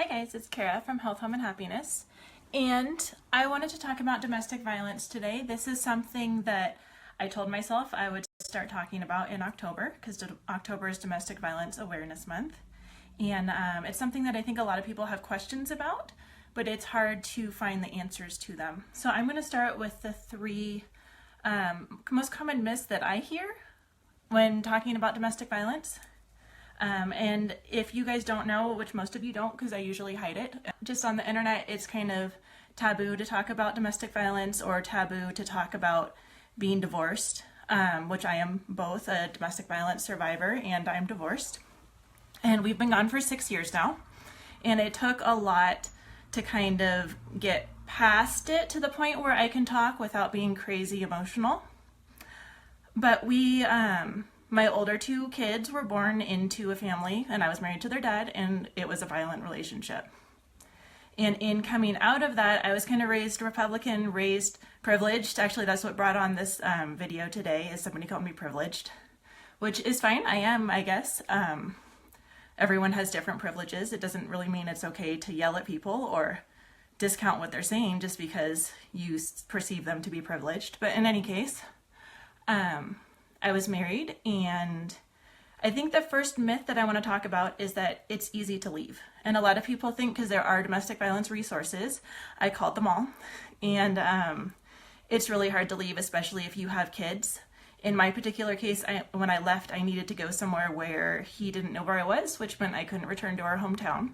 Hi guys, it's Kara from Health, Home, and Happiness, and I wanted to talk about domestic violence today. This is something that I told myself I would start talking about in October because October is Domestic Violence Awareness Month, and it's something that I think a lot of people have questions about, but it's hard to find the answers to them. So I'm going to start with the three most common myths that I hear when talking about domestic violence. And if you guys don't know, which most of you don't because I usually hide it, just on the internet it's kind of taboo to talk about domestic violence or taboo to talk about being divorced, which I am both a domestic violence survivor and I'm divorced. And we've been gone for 6 years now. And it took a lot to kind of get past it to the point where I can talk without being crazy emotional. But my older two kids were born into a family and I was married to their dad, and it was a violent relationship. And in coming out of that, I was kind of raised Republican, raised privileged. Actually, that's what brought on this video today, is somebody called me privileged, which is fine. I am, I guess. Everyone has different privileges. It doesn't really mean it's okay to yell at people or discount what they're saying just because you perceive them to be privileged. But in any case, I was married, and I think the first myth that I want to talk about is that it's easy to leave. And a lot of people think because there are domestic violence resources, I called them all, and it's really hard to leave, especially if you have kids. In my particular case, when I left, I needed to go somewhere where he didn't know where I was, which meant I couldn't return to our hometown.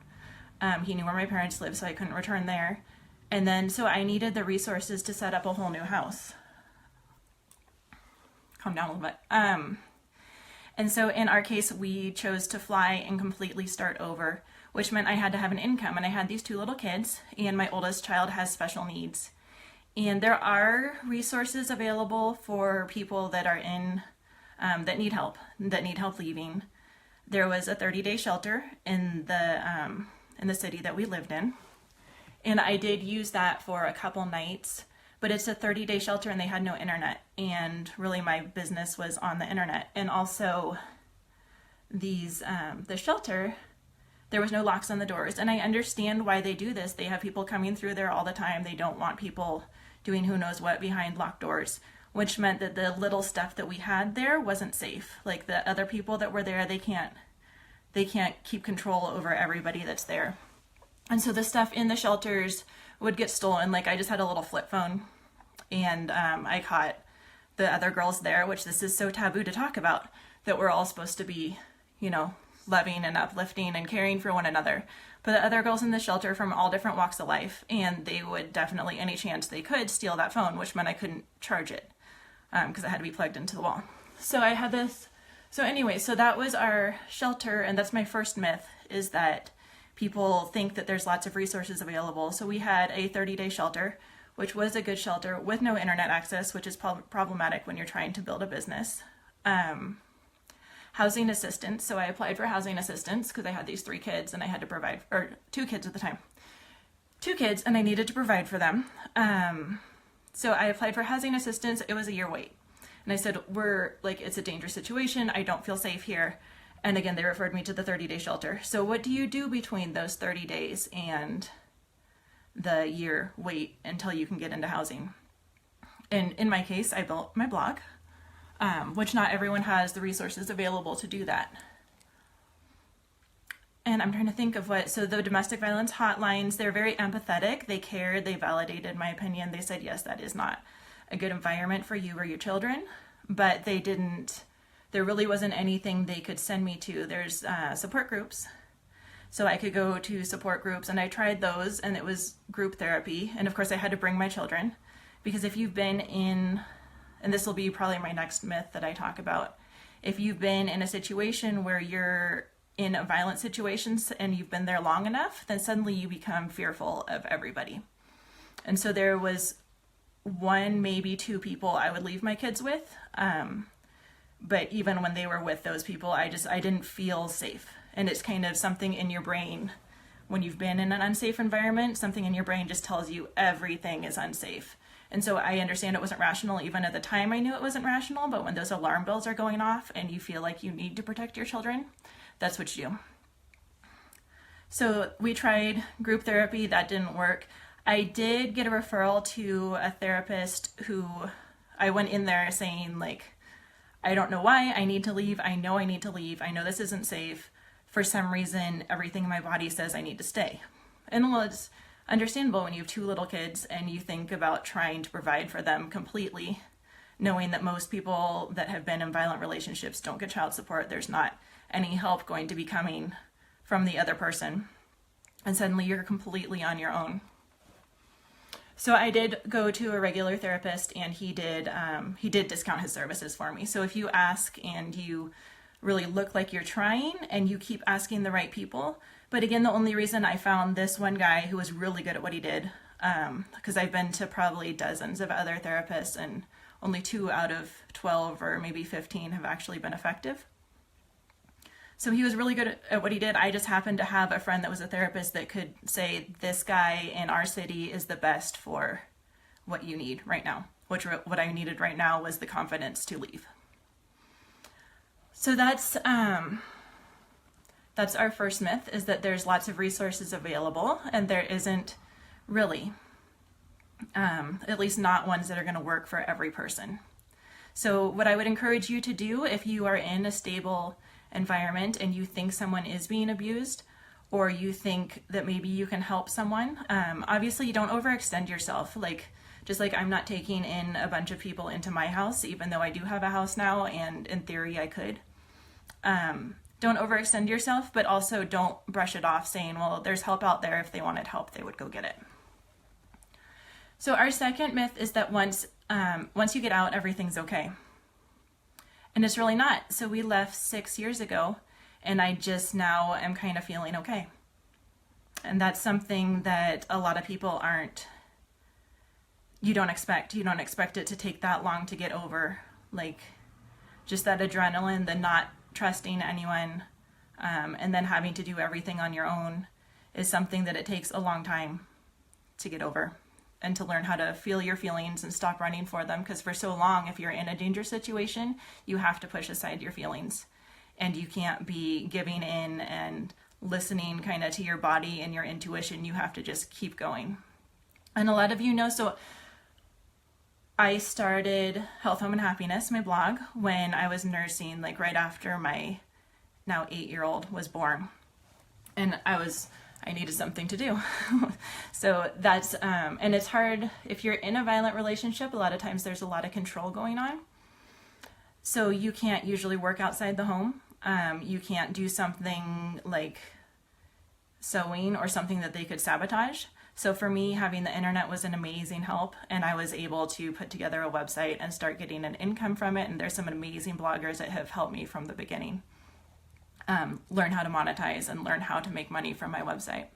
He knew where my parents lived, so I couldn't return there. And then, so I needed the resources to set up a whole new house. Calm down a little bit. And so in our case, we chose to fly and completely start over, which meant I had to have an income. And I had these two little kids, and my oldest child has special needs. And there are resources available for people that are in, that need help leaving. There was a 30-day shelter in the city that we lived in. And I did use that for a couple nights. But it's a 30-day shelter and they had no internet, and really my business was on the internet. And also the shelter, there was no locks on the doors, and I understand why they do this. They have people coming through there all the time. They don't want people doing who knows what behind locked doors, which meant that the little stuff that we had there wasn't safe. Like the other people that were there, they can't keep control over everybody that's there. And so the stuff in the shelters would get stolen. Like I just had a little flip phone, and I caught the other girls there, which this is so taboo to talk about, that we're all supposed to be, loving and uplifting and caring for one another. But the other girls in the shelter from all different walks of life, and they would definitely, any chance they could, steal that phone, which meant I couldn't charge it because it had to be plugged into the wall. So I had this. So anyway, so that was our shelter, and that's my first myth, is that people think that there's lots of resources available. So we had a 30-day shelter, which was a good shelter with no internet access, which is problematic when you're trying to build a business. Housing assistance. So I applied for housing assistance because I had these 3 kids and I had to provide, or 2 kids at the time. 2 kids and I needed to provide for them. So I applied for housing assistance. It was a year wait. And I said, it's a dangerous situation. I don't feel safe here. And again, they referred me to the 30-day shelter. So what do you do between those 30 days and the year wait until you can get into housing? And in my case, I built my blog, which not everyone has the resources available to do that. And I'm trying to think of so the domestic violence hotlines, they're very empathetic. They cared, they validated my opinion. They said, yes, that is not a good environment for you or your children, but there really wasn't anything they could send me to. There's support groups. So I could go to support groups, and I tried those, and it was group therapy. And of course I had to bring my children, because if you've been in, and this will be probably my next myth that I talk about, if you've been in a situation where you're in a violent situation and you've been there long enough, then suddenly you become fearful of everybody. And so there was 1, maybe 2 people I would leave my kids with. But even when they were with those people, I didn't feel safe. And it's kind of something in your brain, when you've been in an unsafe environment, something in your brain just tells you everything is unsafe. And so I understand it wasn't rational. Even at the time I knew it wasn't rational, but when those alarm bells are going off and you feel like you need to protect your children, that's what you do. So we tried group therapy, that didn't work. I did get a referral to a therapist who I went in there saying, like, I don't know why I need to leave. I know I need to leave. I know this isn't safe. For some reason, everything in my body says I need to stay. And well, it's understandable when you have 2 little kids and you think about trying to provide for them completely, knowing that most people that have been in violent relationships don't get child support. There's not any help going to be coming from the other person. And suddenly you're completely on your own. So I did go to a regular therapist, and he did discount his services for me. So if you ask and you really look like you're trying and you keep asking the right people, but again, the only reason I found this one guy who was really good at what he did, because I've been to probably dozens of other therapists and only 2 out of 12 or maybe 15 have actually been effective. So he was really good at what he did. I just happened to have a friend that was a therapist that could say, this guy in our city is the best for what you need right now, which what I needed right now was the confidence to leave. So that's our first myth, is that there's lots of resources available, and there isn't really, at least not ones that are going to work for every person. So what I would encourage you to do, if you are in a stable environment and you think someone is being abused, or you think that maybe you can help someone, obviously you don't overextend yourself. Just like I'm not taking in a bunch of people into my house, even though I do have a house now, and in theory I could. Don't overextend yourself, but also don't brush it off saying, well, there's help out there. If they wanted help, they would go get it. So our second myth is that once you get out, everything's okay. And it's really not. So we left 6 years ago, and I just now am kind of feeling okay. And that's something that a lot of people you don't expect. You don't expect it to take that long to get over, like just that adrenaline, the not trusting anyone, and then having to do everything on your own is something that it takes a long time to get over, and to learn how to feel your feelings and stop running for them. Because for so long, if you're in a dangerous situation, you have to push aside your feelings, and you can't be giving in and listening kind of to your body and your intuition. You have to just keep going. And a lot of you know, so I started Health, Home, and Happiness, my blog, when I was nursing, like right after my now 8-year-old was born. And I needed something to do. So that's, and it's hard if you're in a violent relationship. A lot of times there's a lot of control going on. So you can't usually work outside the home. You can't do something like sewing or something that they could sabotage. So for me, having the internet was an amazing help, and I was able to put together a website and start getting an income from it. And there's some amazing bloggers that have helped me from the beginning. Learn how to monetize and learn how to make money from my website.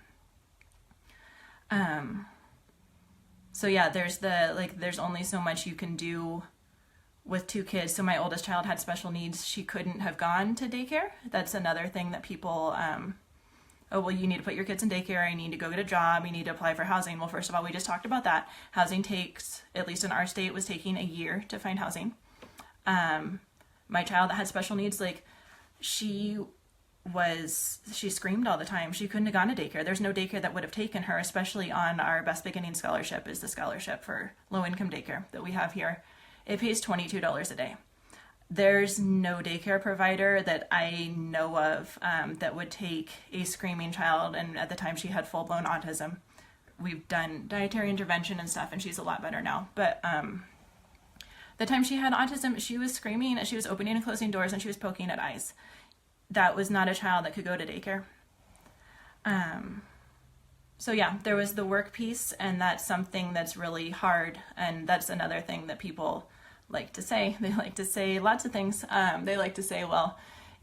So yeah, there's only so much you can do with 2 kids. So my oldest child had special needs. She couldn't have gone to daycare. That's another thing that people, oh, well, you need to put your kids in daycare. You need to go get a job. You need to apply for housing. Well, first of all, we just talked about that. Housing takes, at least in our state, was taking a year to find housing. My child that had special needs, she screamed all the time. She couldn't have gone to daycare. There's no daycare that would have taken her, especially on our Best Beginning Scholarship, is the scholarship for low-income daycare that we have here. It pays $22 a day. There's no daycare provider that I know of that would take a screaming child, and at the time she had full-blown autism. We've done dietary intervention and stuff, and she's a lot better now. But the time she had autism, she was screaming, and she was opening and closing doors, and she was poking at eyes. That was not a child that could go to daycare. So yeah, there was the work piece, and that's something that's really hard. And that's another thing that people like to say. They like to say lots of things. They like to say, well,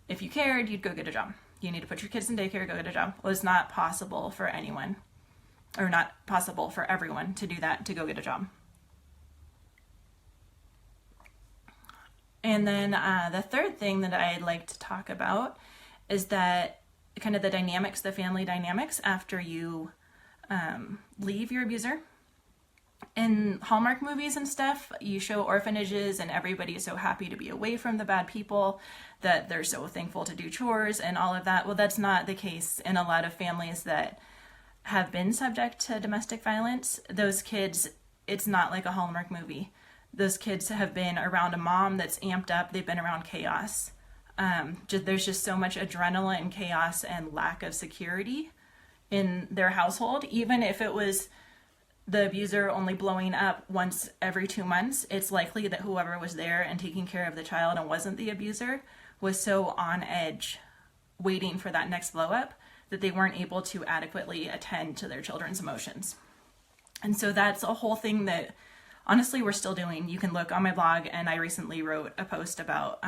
if you cared, you'd go get a job. You need to put your kids in daycare, go get a job. Well, it's not possible for anyone, or not possible for everyone to do that, to go get a job. And then the third thing that I'd like to talk about is that kind of the dynamics, the family dynamics after you leave your abuser. In Hallmark movies and stuff, you show orphanages and everybody is so happy to be away from the bad people that they're so thankful to do chores and all of that. Well, that's not the case in a lot of families that have been subject to domestic violence. Those kids, it's not like a Hallmark movie. Those kids have been around a mom that's amped up. They've been around chaos. There's just so much adrenaline and chaos and lack of security in their household. Even if it was the abuser only blowing up once every 2 months, it's likely that whoever was there and taking care of the child and wasn't the abuser was so on edge waiting for that next blow up that they weren't able to adequately attend to their children's emotions. And so that's a whole thing that honestly we're still doing. You can look on my blog, and I recently wrote a post about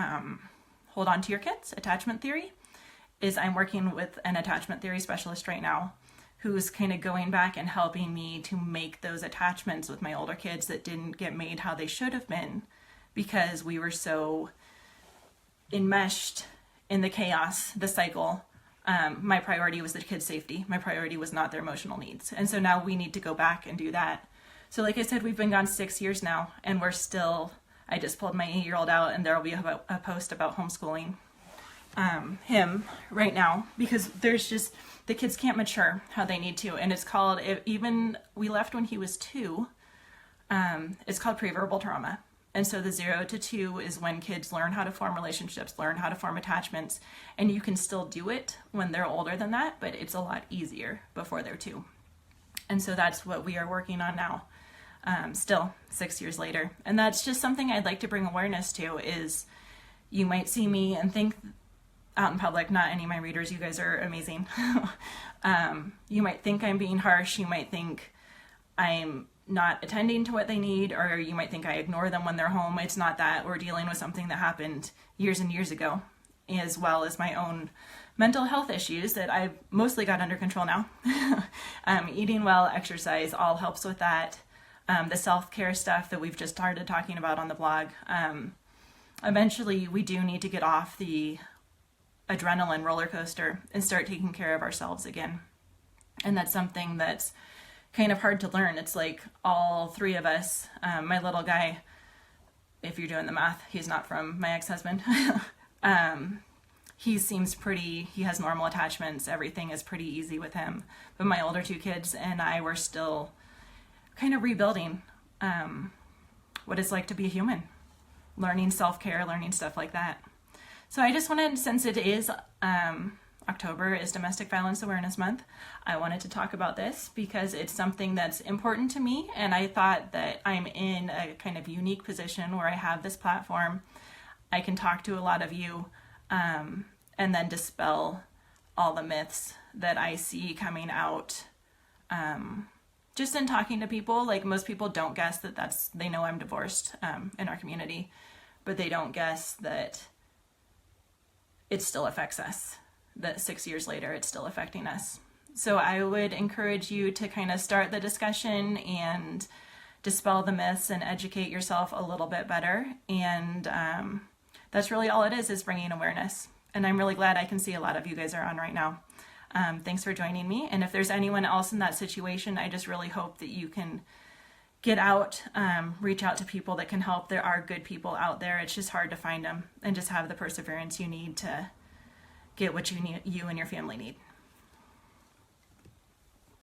hold on to your kids, attachment theory. I'm working with an attachment theory specialist right now who's kind of going back and helping me to make those attachments with my older kids that didn't get made how they should have been because we were so enmeshed in the chaos, the cycle. My priority was the kids' safety. My priority was not their emotional needs. And so now we need to go back and do that. So like I said, we've been gone 6 years now, and we're still, I just pulled my 8-year-old out, and there will be a post about homeschooling him right now, because there's just, the kids can't mature how they need to. And it's called, even we left when he was 2, it's called preverbal trauma. And so the 0 to 2 is when kids learn how to form relationships, learn how to form attachments, and you can still do it when they're older than that, but it's a lot easier before they're 2. And so that's what we are working on now, still 6 years later. And that's just something I'd like to bring awareness to. Is you might see me and think out in public, not any of my readers, you guys are amazing. You might think I'm being harsh. You might think I'm not attending to what they need, or you might think I ignore them when they're home. It's not that. We're dealing with something that happened years and years ago, as well as my own mental health issues that I've mostly got under control now. Eating well, exercise, all helps with that. The self-care stuff that we've just started talking about on the blog. Eventually, we do need to get off the adrenaline roller coaster and start taking care of ourselves again. And that's something that's kind of hard to learn. It's like all 3 of us, my little guy, if you're doing the math, he's not from my ex-husband. He seems he has normal attachments. Everything is pretty easy with him. But my older 2 kids and I were still kind of rebuilding what it's like to be a human, learning self-care, learning stuff like that. So I just wanted, since it is October is Domestic Violence Awareness Month, I wanted to talk about this because it's something that's important to me, and I thought that I'm in a kind of unique position where I have this platform. I can talk to a lot of you and then dispel all the myths that I see coming out just in talking to people. Like, most people don't guess that they know I'm divorced in our community, but they don't guess that it still affects us, that 6 years later it's still affecting us. So I would encourage you to kind of start the discussion and dispel the myths and educate yourself a little bit better. And that's really all it is bringing awareness. And I'm really glad I can see a lot of you guys are on right now. Thanks for joining me. And if there's anyone else in that situation, I just really hope that you can get out, reach out to people that can help. There are good people out there. It's just hard to find them, and just have the perseverance you need to get what you and your family need.